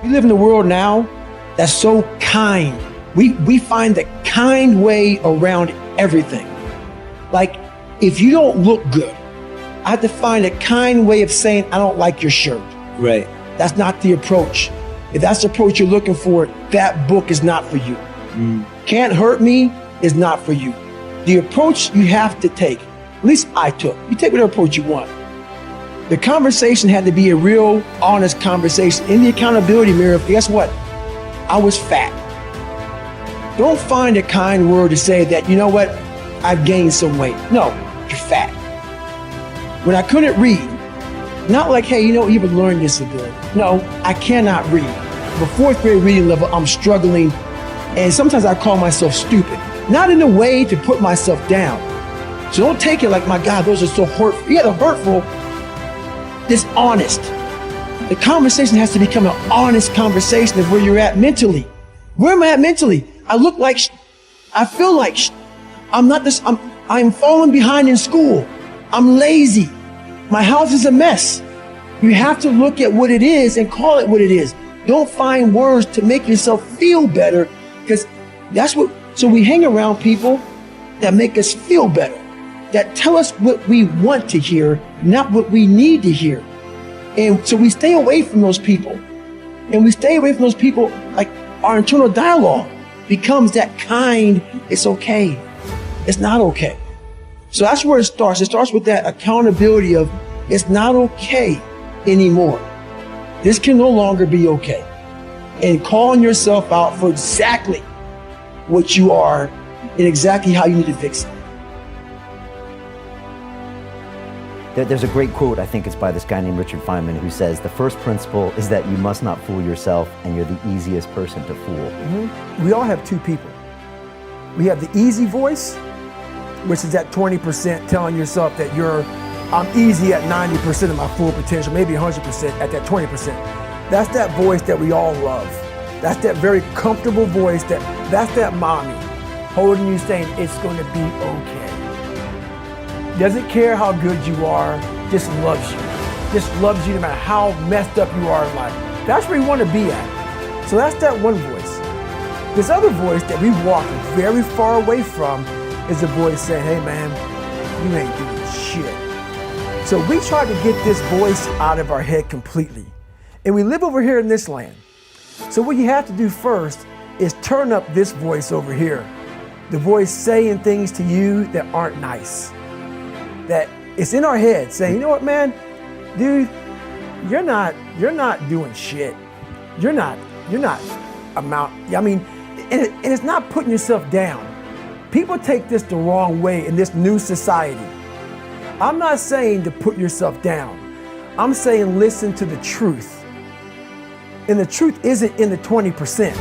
We live in a world now that's so kind. We find the kind way around everything. Like, if you don't look good, I have to find a kind way of saying, I don't like your shirt. Right. That's not the approach. If that's the approach you're looking for, that book is not for you. Can't Hurt Me is not for you. The approach you have to take, at least I took, you take whatever approach you want. The conversation had to be a real, honest conversation. In the accountability mirror, guess what? I was fat. Don't find a kind word to say that, you know what, I've gained some weight. No, you're fat. When I couldn't read, not like, hey, you have a learning disability. No, I cannot read. The 4th grade reading level, I'm struggling, and sometimes I call myself stupid. Not in a way to put myself down. So don't take it like, my God, those are so hurtful. Yeah, they're hurtful, dishonest. The conversation has to become an honest conversation of where you're at mentally. Where am I at mentally? I look like I feel like I'm not this, I'm falling behind in school. I'm lazy. My house is a mess. You have to look at what it is and call it what it is. Don't find words to make yourself feel better, because so we hang around people that make us feel better, that tell us what we want to hear, not what we need to hear. And so we stay away from those people. And we stay away from those people, like our internal dialogue becomes that kind, it's okay. It's not okay. So that's where it starts. It starts with that accountability of, it's not okay anymore. This can no longer be okay. And calling yourself out for exactly what you are and exactly how you need to fix it. There's a great quote, I think it's by this guy named Richard Feynman, who says, the first principle is that you must not fool yourself, and you're the easiest person to fool. We all have two people. We have the easy voice, which is that 20% telling yourself that I'm easy at 90% of my full potential, maybe 100% at that 20%. That's that voice that we all love. That's that very comfortable voice, that's that mommy holding you saying, it's going to be okay. Doesn't care how good you are, just loves you. Just loves you no matter how messed up you are in life. That's where you want to be at. So that's that one voice. This other voice that we walk very far away from is a voice saying, hey man, you ain't doing shit. So we try to get this voice out of our head completely. And we live over here in this land. So what you have to do first is turn up this voice over here. The voice saying things to you that aren't nice. That it's in our head saying, you know what, man, dude, you're not doing shit. You're not I mean, and it's not putting yourself down. People take this the wrong way in this new society. I'm not saying to put yourself down. I'm saying listen to the truth. And the truth isn't in the 20%.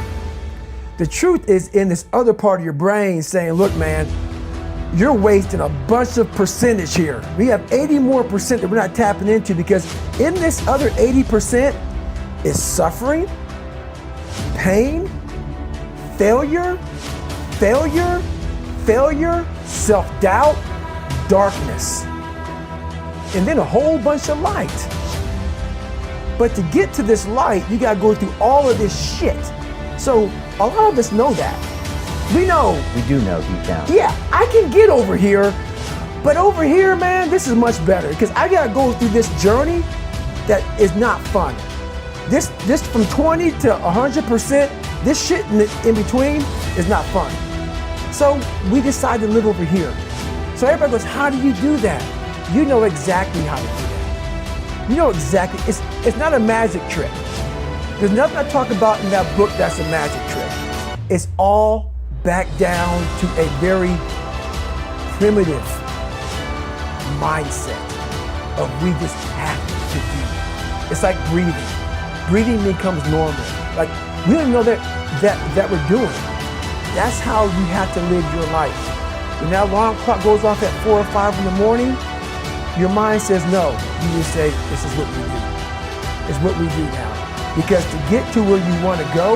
The truth is in this other part of your brain saying, look, man, you're wasting a bunch of percentage here. We have 80 more percent that we're not tapping into, because in this other 80% is suffering, pain, failure, self-doubt, darkness, and then a whole bunch of light. But to get to this light, you gotta go through all of this shit. So a lot of us know that. We know. We do know deep down. Yeah, I can get over here, but over here, man, this is much better, because I gotta go through this journey that is not fun. This from 20 to 100%, this shit in between is not fun. So we decide to live over here. So everybody goes, how do you do that? You know exactly how to do that. You know exactly, it's not a magic trick. There's nothing I talk about in that book that's a magic trick. It's all back down to a very primitive mindset of we just have to do. It's like breathing. Breathing becomes normal. Like, we don't know that we're doing it. That's how you have to live your life. When that alarm clock goes off at 4 or 5 in the morning, your mind says no. You just say, this is what we do. It's what we do now. Because to get to where you want to go,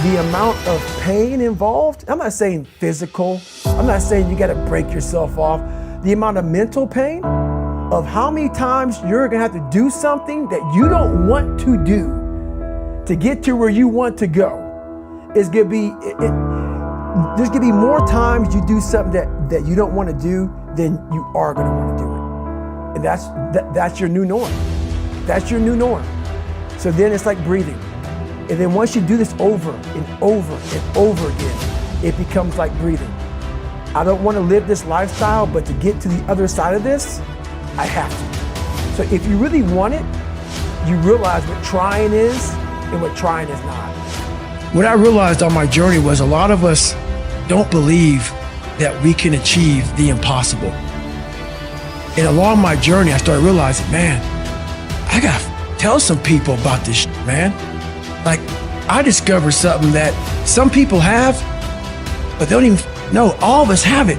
the amount of pain involved, I'm not saying physical, I'm not saying you got to break yourself off. The amount of mental pain of how many times you're going to have to do something that you don't want to do to get to where you want to go, is gonna be, there's gonna be more times you do something that you don't want to do than you are gonna want to do it. And that's your new norm. That's your new norm. So then it's like breathing. And then once you do this over and over and over again, it becomes like breathing. I don't want to live this lifestyle, but to get to the other side of this, I have to. So if you really want it, you realize what trying is and what trying is not. What I realized on my journey was a lot of us don't believe that we can achieve the impossible. And along my journey, I started realizing, man, I gotta tell some people about this shit, man. Like, I discovered something that some people have, but they don't even know. All of us have it.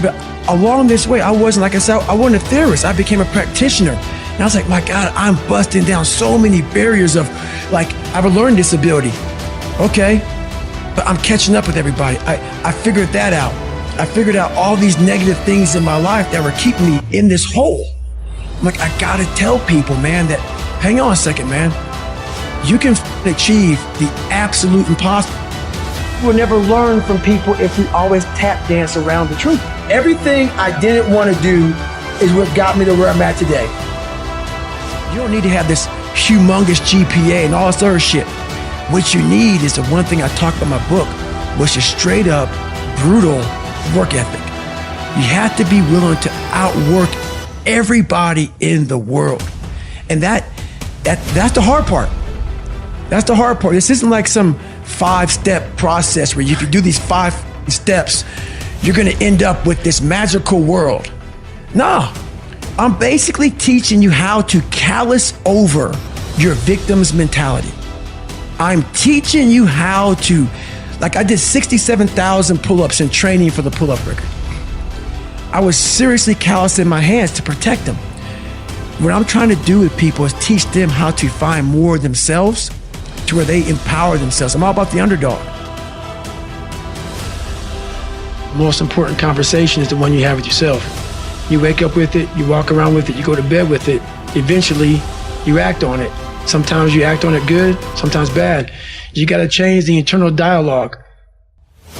But along this way, I wasn't, like I said, I wasn't a theorist. I became a practitioner. And I was like, my God, I'm busting down so many barriers of, like, I have a learning disability. Okay, but I'm catching up with everybody. I figured that out. I figured out all these negative things in my life that were keeping me in this hole. I'm like, I gotta tell people, man, that, hang on a second, man. You can achieve the absolute impossible. We'll never learn from people if we always tap dance around the truth. Everything I didn't want to do is what got me to where I'm at today. You don't need to have this humongous GPA and all this other shit. What you need is the one thing I talked about in my book, which is straight up brutal work ethic. You have to be willing to outwork everybody in the world. And that's the hard part. That's the hard part. This isn't like some 5-step process where if you do these 5 steps, you're gonna end up with this magical world. No, I'm basically teaching you how to callous over your victim's mentality. I'm teaching you how to, like I did 67,000 pull-ups in training for the pull-up record. I was seriously callousing my hands to protect them. What I'm trying to do with people is teach them how to find more of themselves to where they empower themselves. I'm all about the underdog. The most important conversation is the one you have with yourself. You wake up with it, you walk around with it, you go to bed with it. Eventually, you act on it. Sometimes you act on it good, sometimes bad. You got to change the internal dialogue.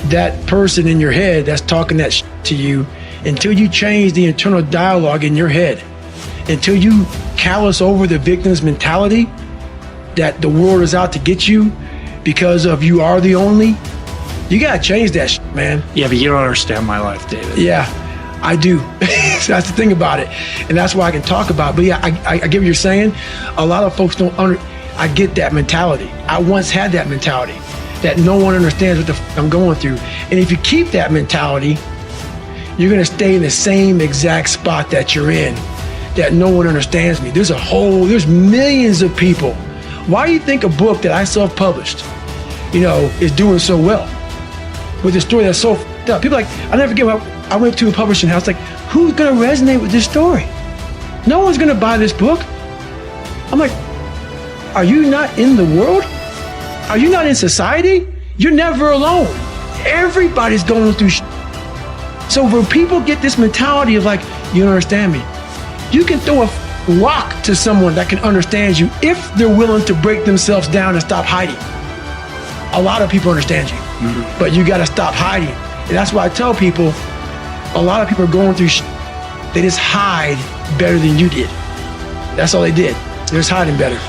That person in your head that's talking that to you, until you change the internal dialogue in your head, until you callous over the victim's mentality that the world is out to get you because of you are the only, you got to change that man. Yeah, but you don't understand my life, David. Yeah, I do. So that's the thing about it. And that's why I can talk about it. But yeah, I get what you're saying. A lot of folks don't I get that mentality. I once had that mentality that no one understands what the I'm going through. And if you keep that mentality, you're going to stay in the same exact spot that you're in, that no one understands me. There's millions of people. Why do you think a book that I self-published, is doing so well with a story that's so f***ed up? People I never forget, I went to a publishing house, who's gonna resonate with this story? No one's gonna buy this book. I'm like, are you not in the world? Are you not in society? You're never alone. Everybody's going through shit. So when people get this mentality of you don't understand me, you can throw a rock to someone that can understand you if they're willing to break themselves down and stop hiding. A lot of people understand you, but you gotta stop hiding. And that's why I tell people, a lot of people are going through they just hide better than you did. That's all they did. They're just hiding better.